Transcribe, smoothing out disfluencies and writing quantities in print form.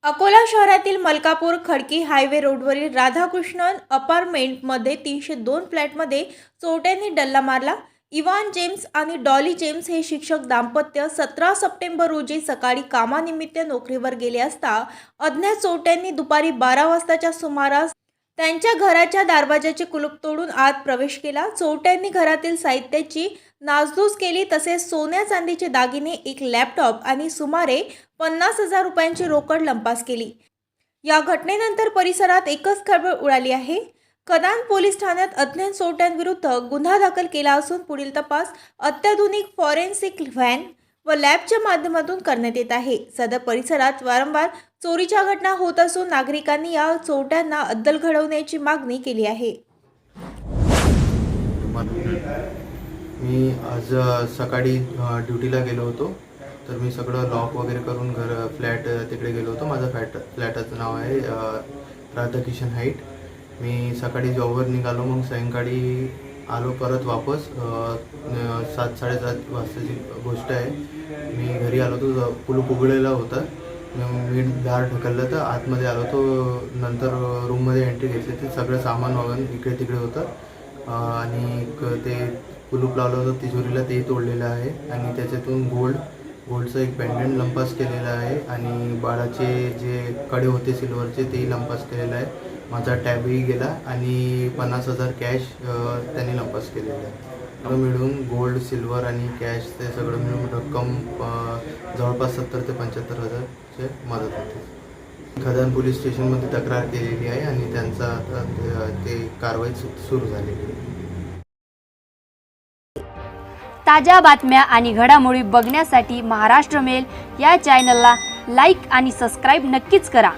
अकोला शहरातील मलकापूर खडकी हायवे रोडवरील राधाकृष्णन अपार्टमेंटमध्ये 302 फ्लॅटमध्ये चोरट्यांनी डल्ला मारला। इव्हान जेम्स आणि डॉली जेम्स हे शिक्षक दाम्पत्य 17 सप्टेंबर रोजी सकाळी कामानिमित्त नोकरीवर गेले असता अज्ञात चोरट्यांनी दुपारी 12 वाजताच्या सुमारास त्यांच्या घराच्या दरवाजाचे कुलूप तोडून आत प्रवेश केला। चोरट्यांनी घरातील साहित्याची नासधूस केली, तसेच सोन्या चांदीचे दागिने, एक लॅपटॉप आणि सुमारे 50,000 रुपयांची रोकड लंपास केली। या घटनेनंतर परिसरात एकच खळबळ उडाली आहे। कदान पोलीस ठाण्यात अज्ञात चोरट्यांविरुद्ध गुन्हा दाखल केला असून पुढील तपास अत्याधुनिक फॉरेन्सिक व्हॅन व लॅबच्या माध्यमातून करण्यात येत आहे। सदर परिसरात वारंवार चोरीच्या घटना होत असून नागरिकांनी या चोरट्यांना अद्दल घडवण्याची मागणी केली आहे। मी आज सकाळी ड्युटीला गेलो होतो, तर मी सगळं लॉक वगैरे करून फ्लॅट तिकडे गेलो होतो। माझं फ्लॅटाचं नाव आहे राधाकिशन हाईट। मी सकाळी जॉबवर निघालो, मग सायंकाळी आलो परत वापस 7-7:30 वाजताची गोष्ट आहे। मी घरी आलो तो कुलूप उघडलेला होता, मी दार ढकललं तर आतमध्ये आलो तो। नंतर रूममध्ये एंट्री घेतली, ते सगळं सामान वगैरे इकडे तिकडे होतं आणि ते कुलूप लावलं होतं तिजोरीला, ते तोडलेलं आहे आणि त्याच्यातून गोल्डचं एक पेंडंट लंपास केलेलं आहे आणि बाळाचे जे कडे होते सिल्वरचे तेही लंपास केलेलं आहे। माझा टॅबही गेला आणि 50,000 कॅश त्यांनी लंपास केलेलं आहे। मिळून गोल्ड, सिल्वर आणि कॅश ते सगळं मिळून रक्कम जवळपास 70,000 ते 75,000ची मदत होती। खदान पोलीस स्टेशनमध्ये तक्रार केलेली आहे आणि त्यांचा ते कारवाई सुरू झालेली आहे। ताज्या बातम्या आणि घडामोडी बघण्यासाठी महाराष्ट्र मेल या चॅनलला लाईक आणि सबस्क्राईब नक्कीच करा।